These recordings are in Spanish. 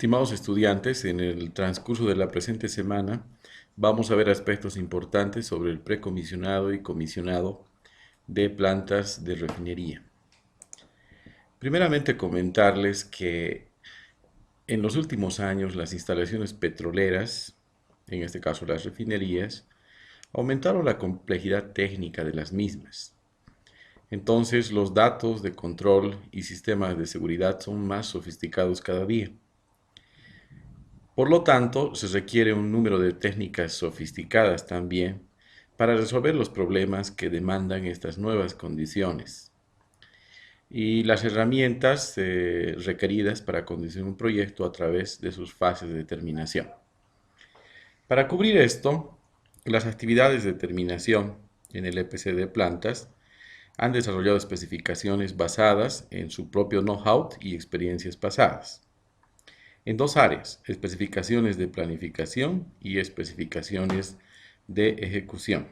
Estimados estudiantes, en el transcurso de la presente semana vamos a ver aspectos importantes sobre el precomisionado y comisionado de plantas de refinería. Primeramente comentarles que en los últimos años las instalaciones petroleras, en este caso las refinerías, aumentaron la complejidad técnica de las mismas. Entonces los datos de control y sistemas de seguridad son más sofisticados cada día. Por lo tanto, se requiere un número de técnicas sofisticadas también para resolver los problemas que demandan estas nuevas condiciones y las herramientas requeridas para conducir un proyecto a través de sus fases de terminación. Para cubrir esto, las actividades de terminación en el EPC de plantas han desarrollado especificaciones basadas en su propio know-how y experiencias pasadas en dos áreas: especificaciones de planificación y especificaciones de ejecución.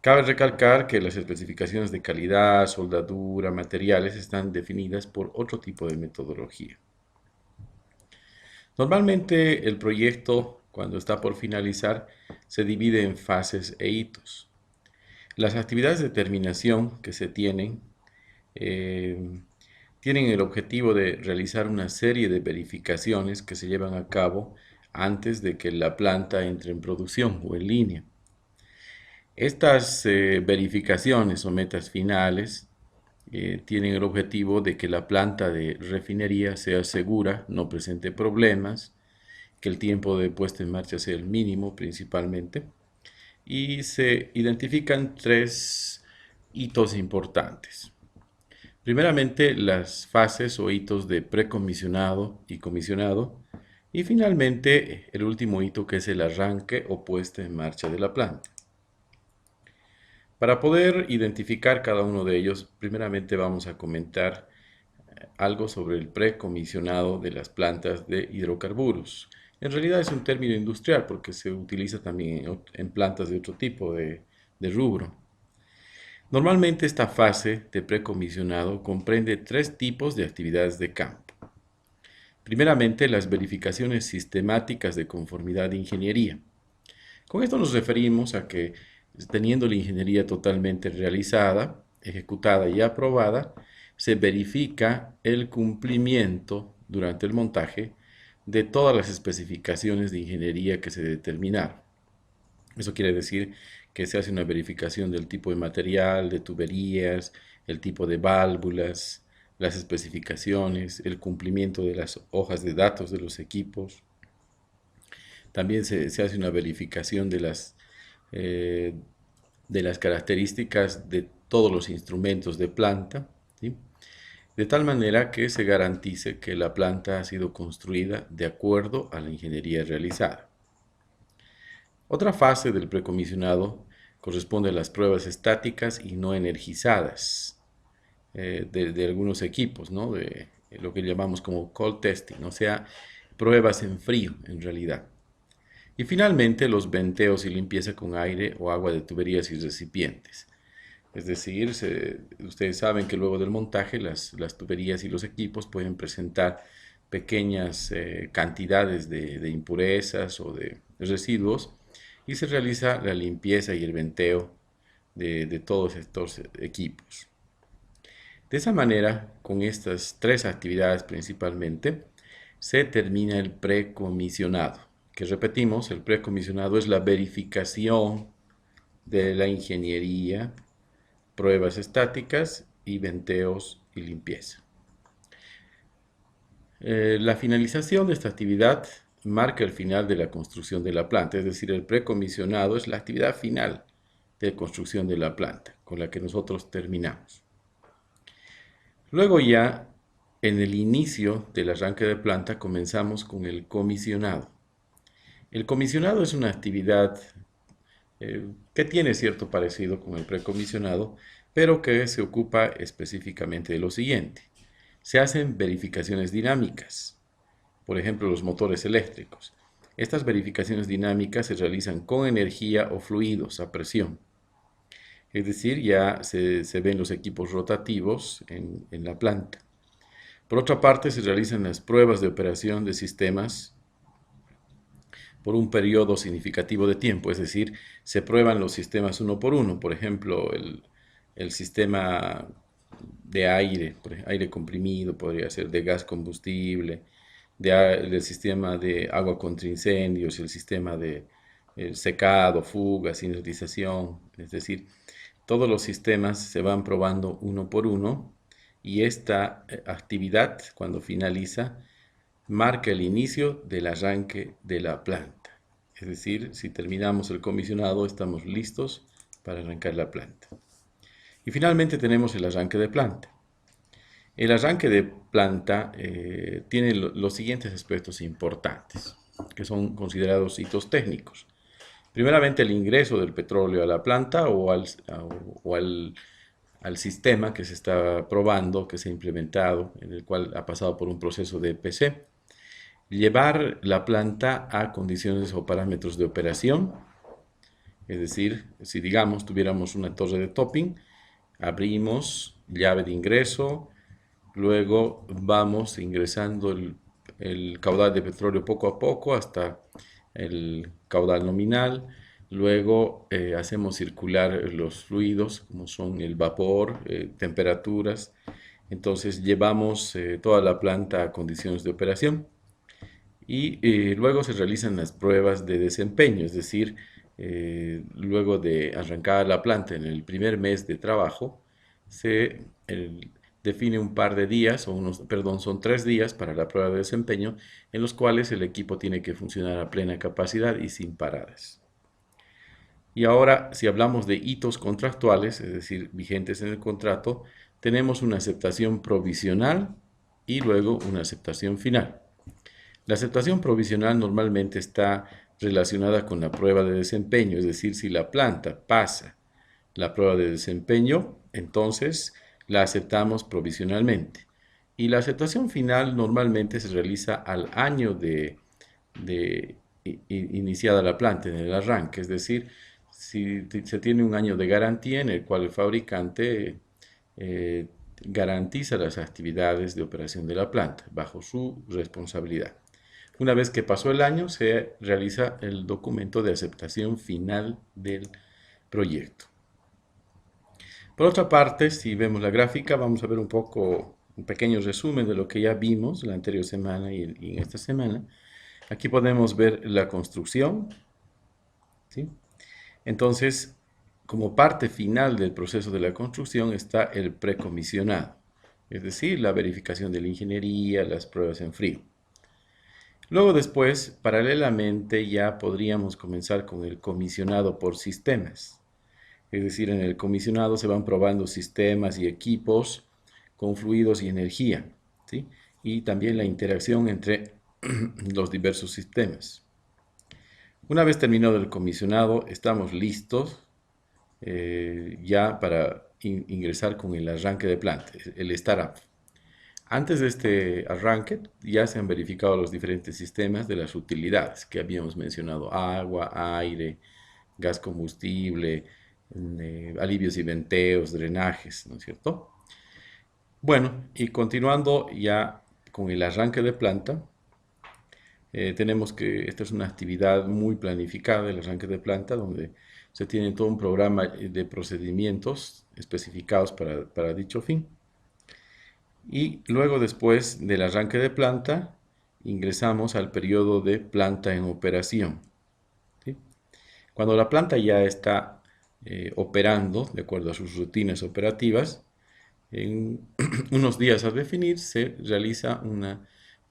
Cabe recalcar que las especificaciones de calidad, soldadura, materiales están definidas por otro tipo de metodología. Normalmente el proyecto, cuando está por finalizar, se divide en fases e hitos. Las actividades de terminación que se tienen tienen el objetivo de realizar una serie de verificaciones que se llevan a cabo antes de que la planta entre en producción o en línea. Estas verificaciones o metas finales tienen el objetivo de que la planta de refinería sea segura, no presente problemas, que el tiempo de puesta en marcha sea el mínimo principalmente, y se identifican tres hitos importantes. Primeramente, las fases o hitos de precomisionado y comisionado, y finalmente el último hito, que es el arranque o puesta en marcha de la planta. Para poder identificar cada uno de ellos, primeramente vamos a comentar algo sobre el precomisionado de las plantas de hidrocarburos. En realidad es un término industrial porque se utiliza también en plantas de otro tipo de rubro. Normalmente esta fase de precomisionado comprende tres tipos de actividades de campo. Primeramente, las verificaciones sistemáticas de conformidad de ingeniería. Con esto nos referimos a que, teniendo la ingeniería totalmente realizada, ejecutada y aprobada, se verifica el cumplimiento durante el montaje de todas las especificaciones de ingeniería que se determinaron. Eso quiere decir que se hace una verificación del tipo de material, de tuberías, el tipo de válvulas, las especificaciones, el cumplimiento de las hojas de datos de los equipos. También se hace una verificación de las características de todos los instrumentos de planta, ¿sí? De tal manera que se garantice que la planta ha sido construida de acuerdo a la ingeniería realizada. Otra fase del precomisionado corresponde a las pruebas estáticas y no energizadas de algunos equipos, ¿no? De lo que llamamos como cold testing, o sea, pruebas en frío en realidad. Y finalmente los venteos y limpieza con aire o agua de tuberías y recipientes. Es decir, ustedes saben que luego del montaje las tuberías y los equipos pueden presentar pequeñas cantidades de impurezas o de residuos, y se realiza la limpieza y el venteo de todos estos equipos. De esa manera, con estas tres actividades principalmente, se termina el precomisionado. Que repetimos, el precomisionado es la verificación de la ingeniería, pruebas estáticas y venteos y limpieza. La finalización de esta actividad marca el final de la construcción de la planta, es decir, el precomisionado es la actividad final de construcción de la planta, con la que nosotros terminamos. Luego ya, en el inicio del arranque de planta, comenzamos con el comisionado. El comisionado es una actividad que tiene cierto parecido con el precomisionado, pero que se ocupa específicamente de lo siguiente. Se hacen verificaciones dinámicas, por ejemplo, los motores eléctricos. Estas verificaciones dinámicas se realizan con energía o fluidos a presión. Es decir, ya se ven los equipos rotativos en la planta. Por otra parte, se realizan las pruebas de operación de sistemas por un periodo significativo de tiempo, es decir, se prueban los sistemas uno por uno. Por ejemplo, el sistema de aire, aire comprimido, podría ser de gas combustible, del sistema de agua contra incendios, el sistema de secado, fuga, sinergización, es decir, todos los sistemas se van probando uno por uno y esta actividad, cuando finaliza, marca el inicio del arranque de la planta. Es decir, si terminamos el comisionado, estamos listos para arrancar la planta. Y finalmente tenemos el arranque de planta. El arranque de planta tiene los siguientes aspectos importantes, que son considerados hitos técnicos. Primeramente, el ingreso del petróleo a la planta o al sistema que se está probando, que se ha implementado, en el cual ha pasado por un proceso de EPC. Llevar la planta a condiciones o parámetros de operación, es decir, si digamos tuviéramos una torre de topping, abrimos llave de ingreso, luego vamos ingresando el caudal de petróleo poco a poco hasta el caudal nominal, luego hacemos circular los fluidos como son el vapor, temperaturas, entonces llevamos toda la planta a condiciones de operación. Y luego se realizan las pruebas de desempeño, es decir, luego de arrancar la planta en el primer mes de trabajo, se define un par de días, perdón, son 3 días para la prueba de desempeño, en los cuales el equipo tiene que funcionar a plena capacidad y sin paradas. Y ahora, si hablamos de hitos contractuales, es decir, vigentes en el contrato, tenemos una aceptación provisional y luego una aceptación final. La aceptación provisional normalmente está relacionada con la prueba de desempeño, es decir, si la planta pasa la prueba de desempeño, entonces la aceptamos provisionalmente. Y la aceptación final normalmente se realiza al año de iniciada la planta, en el arranque, es decir, si se tiene un año de garantía en el cual el fabricante garantiza las actividades de operación de la planta bajo su responsabilidad. Una vez que pasó el año, se realiza el documento de aceptación final del proyecto. Por otra parte, si vemos la gráfica, vamos a ver un pequeño resumen de lo que ya vimos la anterior semana y en esta semana. Aquí podemos ver la construcción, ¿sí? Entonces, como parte final del proceso de la construcción está el precomisionado, es decir, la verificación de la ingeniería, las pruebas en frío. Luego después, paralelamente, ya podríamos comenzar con el comisionado por sistemas. Es decir, en el comisionado se van probando sistemas y equipos con fluidos y energía, ¿sí? Y también la interacción entre los diversos sistemas. Una vez terminado el comisionado, estamos listos ya para ingresar con el arranque de planta, el startup. Antes de este arranque ya se han verificado los diferentes sistemas de las utilidades que habíamos mencionado: agua, aire, gas combustible, alivios y venteos, drenajes, ¿no es cierto? Bueno, y continuando ya con el arranque de planta, tenemos que esta es una actividad muy planificada, el arranque de planta, donde se tiene todo un programa de procedimientos especificados para dicho fin. Y luego, después del arranque de planta, ingresamos al periodo de planta en operación, ¿sí? Cuando la planta ya está operando de acuerdo a sus rutinas operativas, en unos días a definir se realiza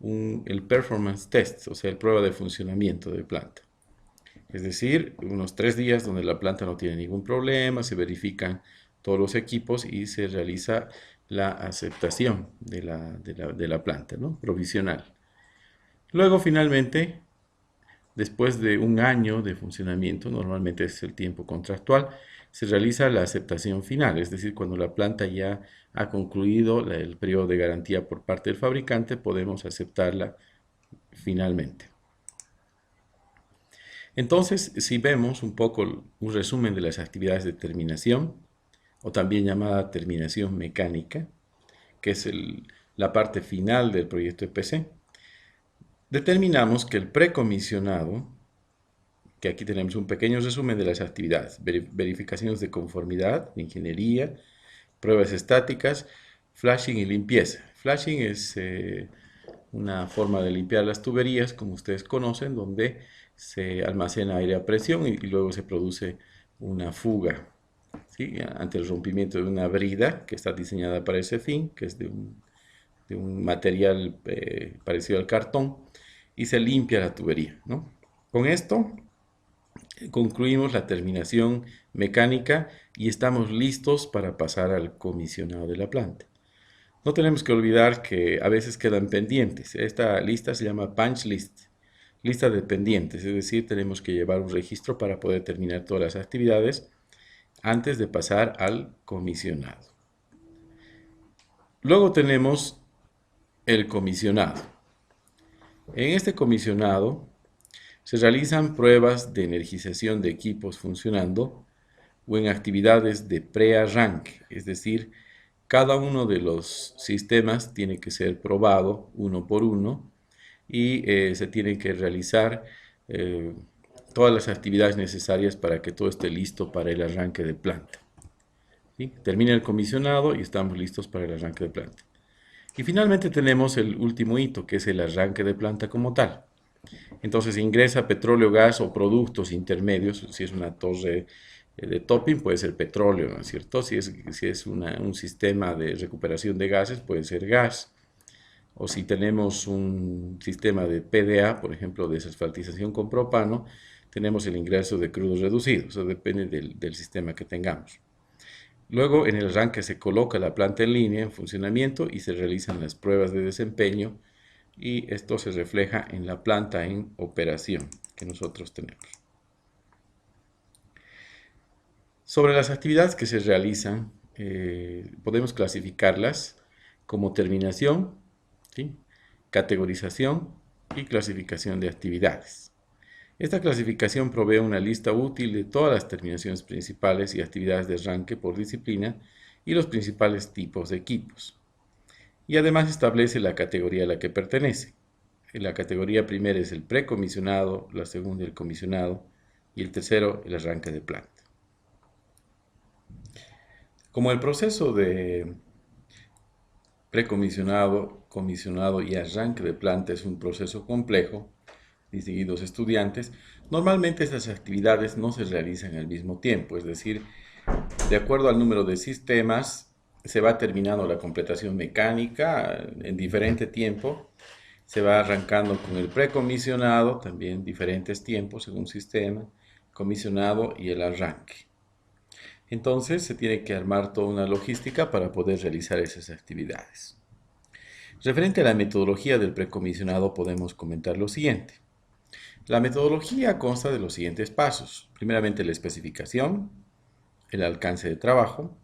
el performance test, o sea, el prueba de funcionamiento de planta. Es decir, unos 3 días donde la planta no tiene ningún problema, se verifican todos los equipos y se realiza la aceptación de la planta, ¿no? Provisional. Luego, finalmente, después de un año de funcionamiento, normalmente es el tiempo contractual, se realiza la aceptación final, es decir, cuando la planta ya ha concluido el periodo de garantía por parte del fabricante, podemos aceptarla finalmente. Entonces, si vemos un poco un resumen de las actividades de terminación, o también llamada terminación mecánica, que es la parte final del proyecto EPC, determinamos que el precomisionado, que aquí tenemos un pequeño resumen de las actividades: verificaciones de conformidad, ingeniería, pruebas estáticas, flashing y limpieza. Flashing es una forma de limpiar las tuberías, como ustedes conocen, donde se almacena aire a presión y luego se produce una fuga, ¿sí?, ante el rompimiento de una brida que está diseñada para ese fin, que es de un material parecido al cartón, y se limpia la tubería, ¿no? Con esto concluimos la terminación mecánica y estamos listos para pasar al comisionado de la planta. No tenemos que olvidar que a veces quedan pendientes. Esta lista se llama punch list, lista de pendientes, es decir, tenemos que llevar un registro para poder terminar todas las actividades antes de pasar al comisionado. Luego tenemos el comisionado. En este comisionado se realizan pruebas de energización de equipos funcionando o en actividades de prearranque, es decir, cada uno de los sistemas tiene que ser probado uno por uno y se tienen que realizar todas las actividades necesarias para que todo esté listo para el arranque de planta. ¿Sí? Termina el comisionado y estamos listos para el arranque de planta. Y finalmente tenemos el último hito, que es el arranque de planta como tal. Entonces ingresa petróleo, gas o productos intermedios. Si es una torre de topping, puede ser petróleo, ¿no es cierto? Si es un sistema de recuperación de gases, puede ser gas. O si tenemos un sistema de PDA, por ejemplo, desasfaltización con propano, tenemos el ingreso de crudos reducidos. Eso depende del sistema que tengamos. Luego, en el arranque se coloca la planta en línea, en funcionamiento, y se realizan las pruebas de desempeño, y esto se refleja en la planta en operación que nosotros tenemos. Sobre las actividades que se realizan, podemos clasificarlas como terminación, ¿sí?, categorización y clasificación de actividades. Esta clasificación provee una lista útil de todas las terminaciones principales y actividades de arranque por disciplina y los principales tipos de equipos. Y además establece la categoría a la que pertenece. La categoría primera es el precomisionado, la segunda el comisionado y el tercero el arranque de planta. Como el proceso de precomisionado, comisionado y arranque de planta es un proceso complejo, distinguidos estudiantes, normalmente estas actividades no se realizan al mismo tiempo, es decir, de acuerdo al número de sistemas, se va terminando la completación mecánica en diferente tiempo, se va arrancando con el precomisionado, también diferentes tiempos según sistema, comisionado y el arranque. Entonces se tiene que armar toda una logística para poder realizar esas actividades. Referente a la metodología del precomisionado podemos comentar lo siguiente. La metodología consta de los siguientes pasos. Primeramente la especificación, el alcance de trabajo,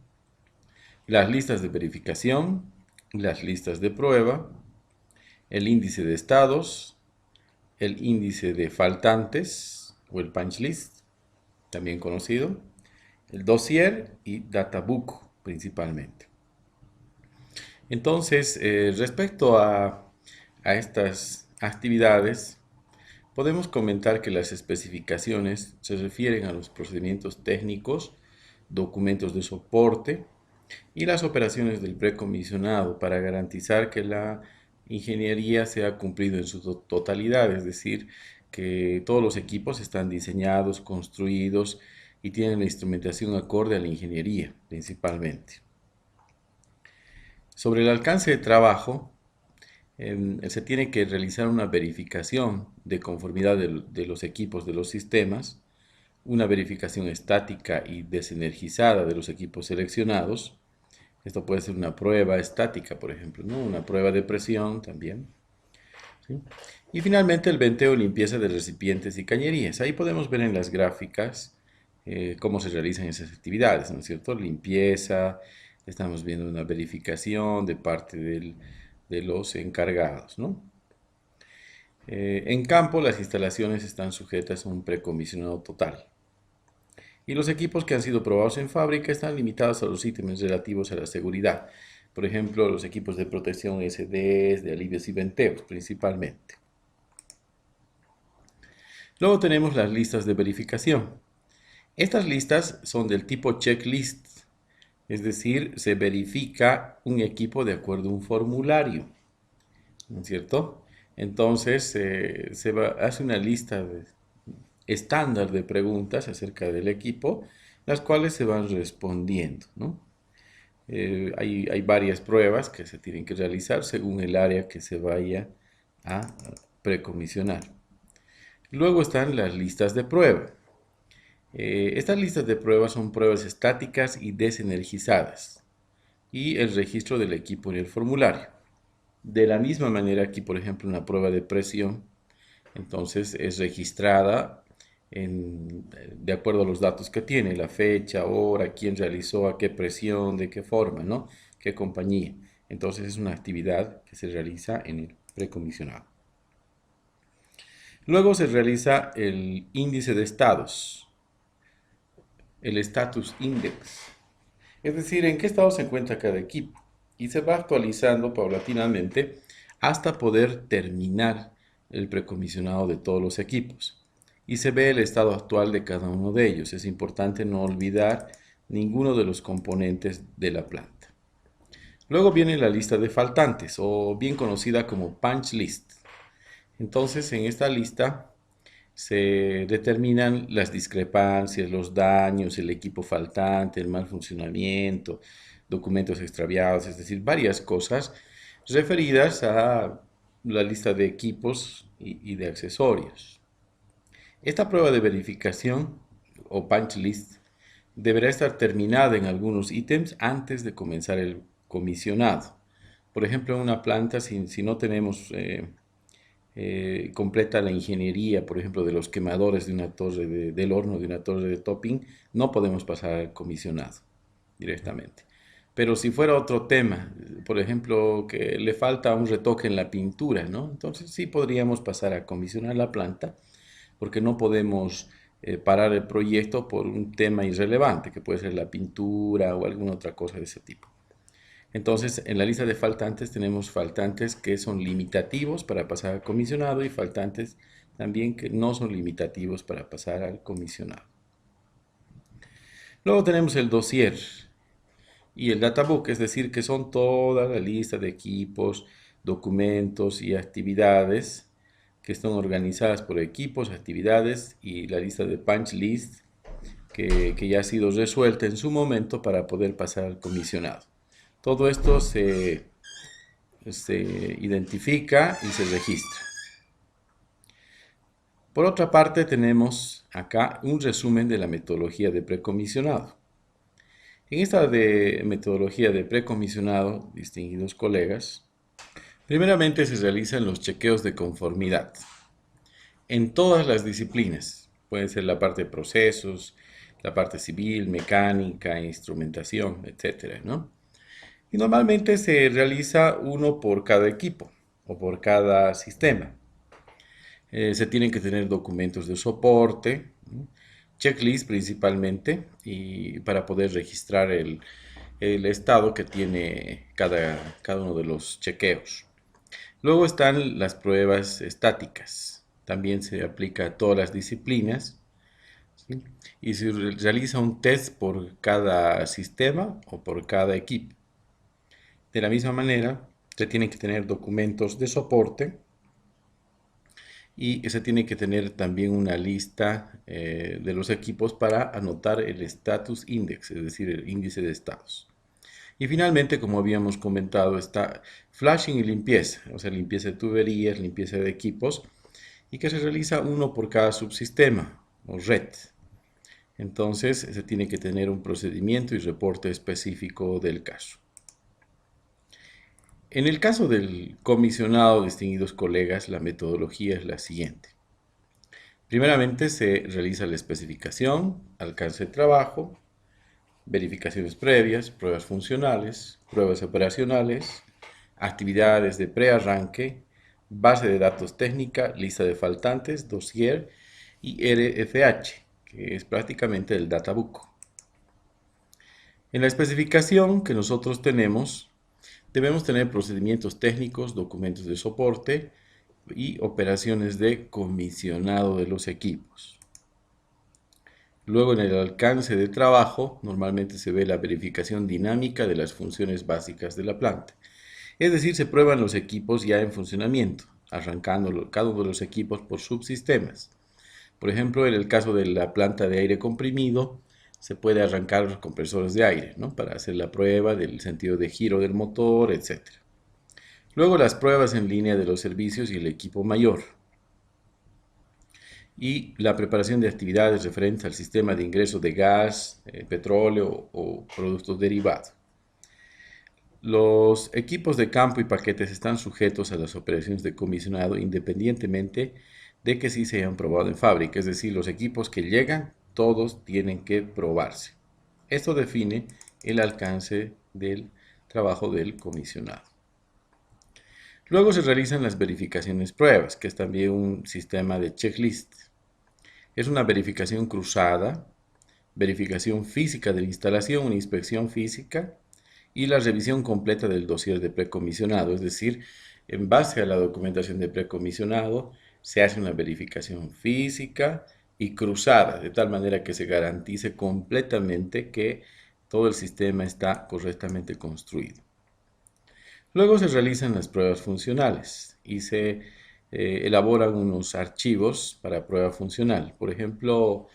las listas de verificación, las listas de prueba, el índice de estados, el índice de faltantes o el punch list, también conocido, el dossier y databook principalmente. Entonces, respecto a estas actividades, podemos comentar que las especificaciones se refieren a los procedimientos técnicos, documentos de soporte y las operaciones del precomisionado para garantizar que la ingeniería sea cumplida en su totalidad, es decir, que todos los equipos están diseñados, construidos y tienen la instrumentación acorde a la ingeniería, principalmente. Sobre el alcance de trabajo, se tiene que realizar una verificación de conformidad de los equipos de los sistemas, una verificación estática y desenergizada de los equipos seleccionados. Esto puede ser una prueba estática, por ejemplo, ¿no? Una prueba de presión también, ¿sí? Y finalmente el venteo y limpieza de recipientes y cañerías. Ahí podemos ver en las gráficas cómo se realizan esas actividades, ¿no es cierto? Limpieza, estamos viendo una verificación de parte de los encargados, ¿no? En campo, las instalaciones están sujetas a un precomisionado total. Y los equipos que han sido probados en fábrica están limitados a los ítems relativos a la seguridad. Por ejemplo, los equipos de protección SDS, de alivios y venteos principalmente. Luego tenemos las listas de verificación. Estas listas son del tipo checklist, es decir, se verifica un equipo de acuerdo a un formulario, ¿no es cierto? Entonces, hace una lista estándar de preguntas acerca del equipo, las cuales se van respondiendo, ¿no? Hay varias pruebas que se tienen que realizar según el área que se vaya a precomisionar. Luego están las listas de prueba. Estas listas de pruebas son pruebas estáticas y desenergizadas y el registro del equipo en el formulario. De la misma manera aquí, por ejemplo, una prueba de presión, entonces es registrada de acuerdo a los datos que tiene, la fecha, hora, quién realizó, a qué presión, de qué forma, ¿no? Qué compañía. Entonces es una actividad que se realiza en el precomisionado. Luego se realiza el índice de estados, el status index, es decir, en qué estado se encuentra cada equipo, y se va actualizando paulatinamente hasta poder terminar el precomisionado de todos los equipos. Y se ve el estado actual de cada uno de ellos. Es importante no olvidar ninguno de los componentes de la planta. Luego viene la lista de faltantes, o bien conocida como punch list. Entonces, en esta lista se determinan las discrepancias, los daños, el equipo faltante, el mal funcionamiento, documentos extraviados, es decir, varias cosas referidas a la lista de equipos y de accesorios. Esta prueba de verificación o punch list deberá estar terminada en algunos ítems antes de comenzar el comisionado. Por ejemplo, en una planta, si no tenemos completa la ingeniería, por ejemplo, de los quemadores de una torre, del horno de una torre de topping, no podemos pasar al comisionado directamente. Pero si fuera otro tema, por ejemplo, que le falta un retoque en la pintura, ¿no? Entonces sí podríamos pasar a comisionar la planta, porque no podemos parar el proyecto por un tema irrelevante, que puede ser la pintura o alguna otra cosa de ese tipo. Entonces, en la lista de faltantes tenemos faltantes que son limitativos para pasar al comisionado y faltantes también que no son limitativos para pasar al comisionado. Luego tenemos el dossier y el databook, es decir, que son toda la lista de equipos, documentos y actividades que están organizadas por equipos, actividades y la lista de punch list que ya ha sido resuelta en su momento para poder pasar al comisionado. Todo esto se identifica y se registra. Por otra parte, tenemos acá un resumen de la metodología de precomisionado. En esta metodología de precomisionado, distinguidos colegas, primeramente se realizan los chequeos de conformidad en todas las disciplinas. Puede ser la parte de procesos, la parte civil, mecánica, instrumentación, etcétera, ¿no? Y normalmente se realiza uno por cada equipo o por cada sistema. Se tienen que tener documentos de soporte, ¿no? Checklist principalmente, y para poder registrar el estado que tiene cada uno de los chequeos. Luego están las pruebas estáticas. También se aplica a todas las disciplinas, ¿sí? Y se realiza un test por cada sistema o por cada equipo. De la misma manera, se tienen que tener documentos de soporte y se tiene que tener también una lista de los equipos para anotar el status index, es decir, el índice de estados. Y finalmente, como habíamos comentado, está flashing y limpieza, o sea, limpieza de tuberías, limpieza de equipos, y que se realiza uno por cada subsistema o red. Entonces, se tiene que tener un procedimiento y reporte específico del caso. En el caso del comisionado, distinguidos colegas, la metodología es la siguiente. Primeramente se realiza la especificación, alcance de trabajo, verificaciones previas, pruebas funcionales, pruebas operacionales, actividades de prearranque, base de datos técnica, lista de faltantes, dossier y RFH, que es prácticamente el databook. En la especificación que nosotros tenemos, debemos tener procedimientos técnicos, documentos de soporte y operaciones de comisionado de los equipos. Luego, en el alcance de trabajo, normalmente se ve la verificación dinámica de las funciones básicas de la planta. Es decir, se prueban los equipos ya en funcionamiento, arrancando cada uno de los equipos por subsistemas. Por ejemplo, en el caso de la planta de aire comprimido, se puede arrancar los compresores de aire, ¿no?, para hacer la prueba del sentido de giro del motor, etc. Luego, las pruebas en línea de los servicios y el equipo mayor. Y la preparación de actividades referentes al sistema de ingreso de gas, petróleo o productos derivados. Los equipos de campo y paquetes están sujetos a las operaciones de comisionado independientemente de que sí se hayan probado en fábrica, es decir, los equipos que llegan, todos tienen que probarse. Esto define el alcance del trabajo del comisionado. Luego se realizan las verificaciones pruebas, que es también un sistema de checklist. Es una verificación cruzada, verificación física de la instalación, una inspección física y la revisión completa del dossier de precomisionado, es decir, en base a la documentación de precomisionado se hace una verificación física y cruzada, de tal manera que se garantice completamente que todo el sistema está correctamente construido. Luego se realizan las pruebas funcionales y se elaboran unos archivos para prueba funcional. Por ejemplo,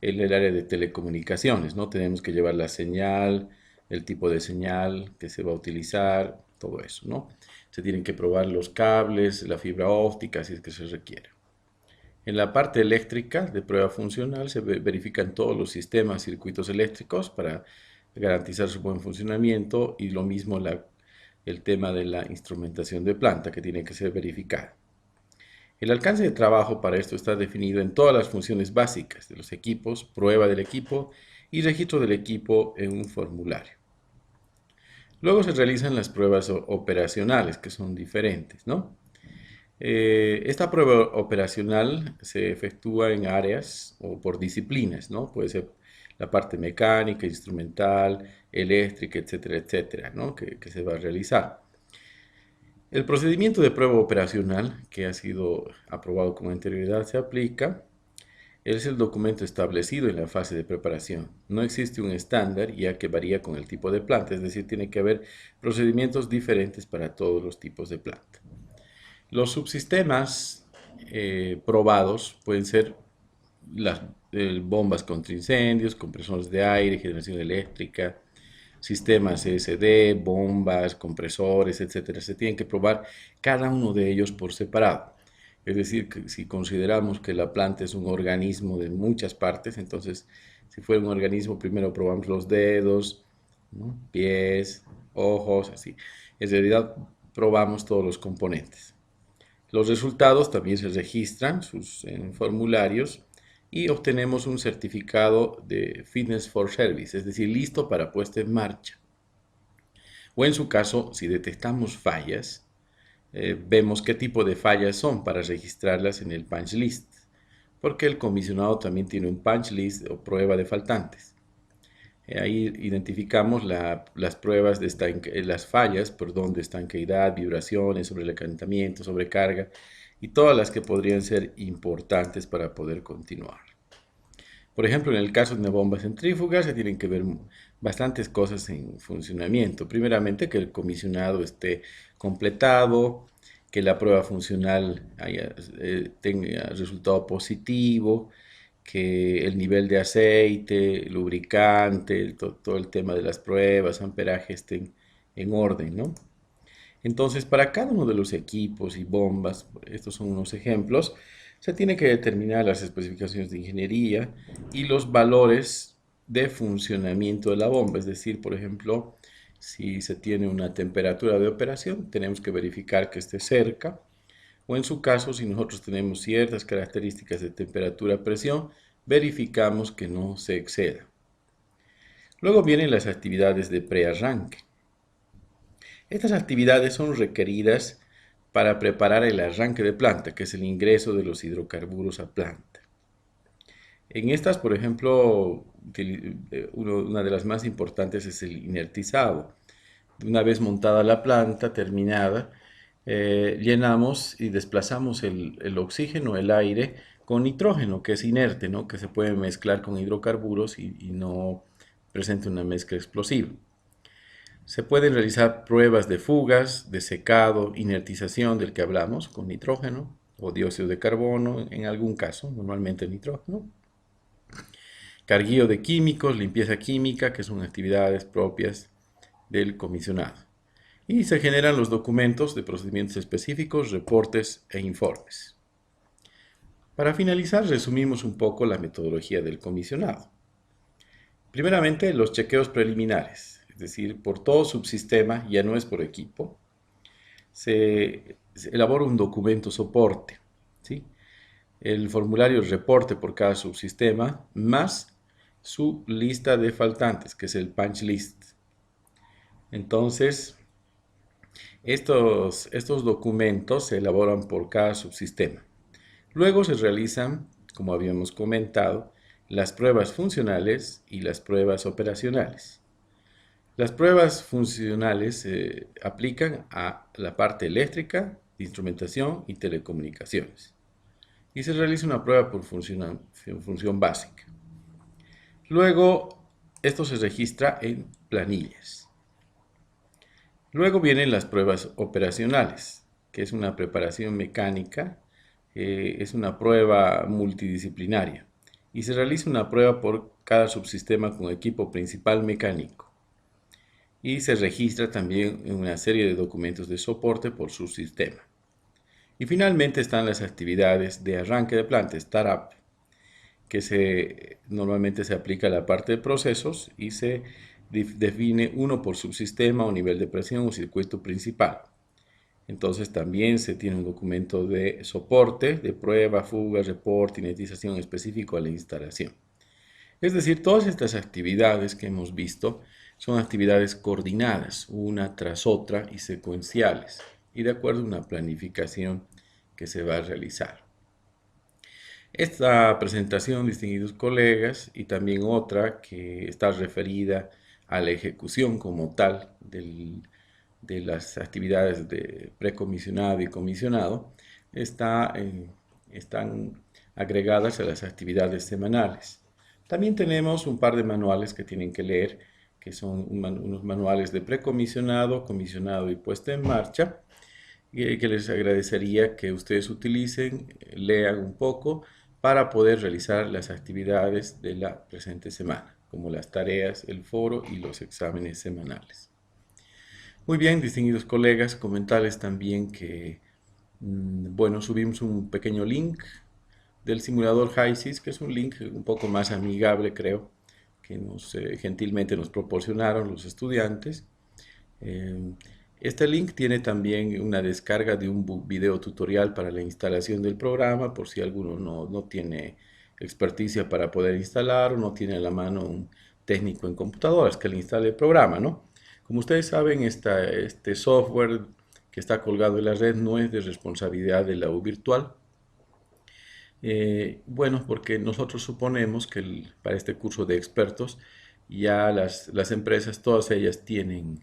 en el área de telecomunicaciones, ¿no? Tenemos que llevar la señal, el tipo de señal que se va a utilizar, todo eso, ¿no? Se tienen que probar los cables, la fibra óptica, si es que se requiere. En la parte eléctrica de prueba funcional se verifican todos los sistemas, circuitos eléctricos para garantizar su buen funcionamiento y lo mismo el tema de la instrumentación de planta que tiene que ser verificada. El alcance de trabajo para esto está definido en todas las funciones básicas de los equipos, prueba del equipo y registro del equipo en un formulario. Luego se realizan las pruebas operacionales, que son diferentes, ¿no? Esta prueba operacional se efectúa en áreas o por disciplinas, ¿no? Puede ser la parte mecánica, instrumental, eléctrica, etcétera, etcétera, ¿no?, que se va a realizar. El procedimiento de prueba operacional, que ha sido aprobado con anterioridad, se aplica. Es el documento establecido en la fase de preparación. No existe un estándar, ya que varía con el tipo de planta, es decir, tiene que haber procedimientos diferentes para todos los tipos de planta. Los subsistemas probados pueden ser las bombas contra incendios, compresores de aire, generación eléctrica, sistemas ESD, bombas, compresores, etcétera. Se tienen que probar cada uno de ellos por separado. Es decir, que si consideramos que la planta es un organismo de muchas partes, entonces, si fuera un organismo, primero probamos los dedos, ¿no?, pies, ojos, así. En realidad, probamos todos los componentes. Los resultados también se registran en formularios y obtenemos un certificado de Fitness for Service, es decir, listo para puesta en marcha. O en su caso, si detectamos fallas, vemos qué tipo de fallas son para registrarlas en el punch list, porque el comisionado también tiene un punch list o prueba de faltantes. Ahí identificamos las pruebas las fallas, perdón, de estanqueidad, vibraciones, sobre el calentamiento, sobrecarga y todas las que podrían ser importantes para poder continuar. Por ejemplo, en el caso de una bomba centrífuga se tienen que ver bastantes cosas en funcionamiento. Primeramente, que el comisionado esté completado, que la prueba funcional tenga resultado positivo, que el nivel de aceite, lubricante, todo el tema de las pruebas, amperaje estén en orden, ¿no? Entonces, para cada uno de los equipos y bombas, estos son unos ejemplos, se tiene que determinar las especificaciones de ingeniería y los valores de funcionamiento de la bomba. Es decir, por ejemplo, si se tiene una temperatura de operación, tenemos que verificar que esté cerca. O en su caso, si nosotros tenemos ciertas características de temperatura-presión, verificamos que no se exceda. Luego vienen las actividades de prearranque. Estas actividades son requeridas para preparar el arranque de planta, que es el ingreso de los hidrocarburos a planta. En estas, por ejemplo, una de las más importantes es el inertizado. Una vez montada la planta, terminada, llenamos y desplazamos el oxígeno, el aire, con nitrógeno, que es inerte, ¿no? Que se puede mezclar con hidrocarburos y no presenta una mezcla explosiva. Se pueden realizar pruebas de fugas, de secado, inertización del que hablamos, con nitrógeno o dióxido de carbono, en algún caso, normalmente nitrógeno. Carguío de químicos, limpieza química, que son actividades propias del comisionado. Y se generan los documentos de procedimientos específicos, reportes e informes. Para finalizar, resumimos un poco la metodología del comisionado. Primeramente, los chequeos preliminares, es decir, por todo subsistema, ya no es por equipo, se elabora un documento soporte, ¿sí? El formulario reporte por cada subsistema, más su lista de faltantes, que es el punch list. Entonces, estos documentos se elaboran por cada subsistema. Luego se realizan, como habíamos comentado, las pruebas funcionales y las pruebas operacionales. Las pruebas funcionales se aplican a la parte eléctrica, de instrumentación y telecomunicaciones. Y se realiza una prueba por función básica. Luego, esto se registra en planillas. Luego vienen las pruebas operacionales, que es una preparación mecánica, es una prueba multidisciplinaria y se realiza una prueba por cada subsistema con equipo principal mecánico y se registra también en una serie de documentos de soporte por subsistema. Y finalmente están las actividades de arranque de planta, startup, que normalmente se aplica a la parte de procesos y se define uno por subsistema o nivel de presión o circuito principal. Entonces también se tiene un documento de soporte, de prueba, fuga, reporte, inertización específico a la instalación. Es decir, todas estas actividades que hemos visto son actividades coordinadas, una tras otra y secuenciales, y de acuerdo a una planificación que se va a realizar. Esta presentación, distinguidos colegas, y también otra que está referida a la ejecución como tal de las actividades de precomisionado y comisionado, están agregadas a las actividades semanales. También tenemos un par de manuales que tienen que leer, que son unos manuales de precomisionado, comisionado y puesta en marcha, que les agradecería que ustedes utilicen, lean un poco para poder realizar las actividades de la presente semana, como las tareas, el foro y los exámenes semanales. Muy bien, distinguidos colegas, comentarles también que, bueno, subimos un pequeño link del simulador HYSYS, que es un link un poco más amigable, creo, que gentilmente nos proporcionaron los estudiantes. Este link tiene también una descarga de un video tutorial para la instalación del programa, por si alguno no tiene experticia para poder instalar o no tiene a la mano un técnico en computadoras que le instale el programa, ¿no? Como ustedes saben, este software que está colgado en la red no es de responsabilidad de la U virtual. Bueno, porque nosotros suponemos que para este curso de expertos ya las empresas, todas ellas tienen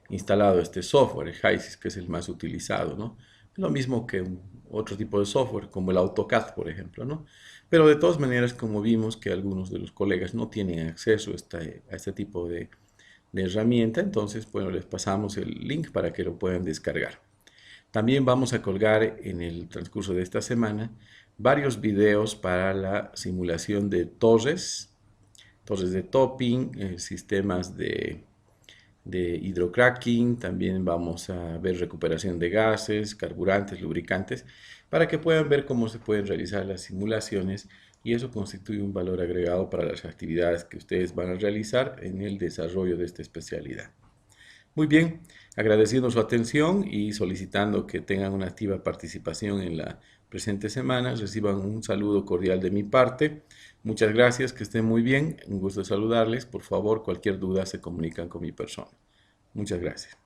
instalado este software, el HYSYS, que es el más utilizado, ¿no? Lo mismo que otro tipo de software, como el AutoCAD, por ejemplo, ¿no? Pero de todas maneras, como vimos que algunos de los colegas no tienen acceso a este tipo de herramienta, entonces, bueno, les pasamos el link para que lo puedan descargar. También vamos a colgar en el transcurso de esta semana varios videos para la simulación de torres de topping, sistemas de hidrocracking, también vamos a ver recuperación de gases, carburantes, lubricantes, para que puedan ver cómo se pueden realizar las simulaciones y eso constituye un valor agregado para las actividades que ustedes van a realizar en el desarrollo de esta especialidad. Muy bien, agradeciendo su atención y solicitando que tengan una activa participación en la presente semana, reciban un saludo cordial de mi parte. Muchas gracias, que estén muy bien, un gusto saludarles. Por favor, cualquier duda se comunican con mi persona. Muchas gracias.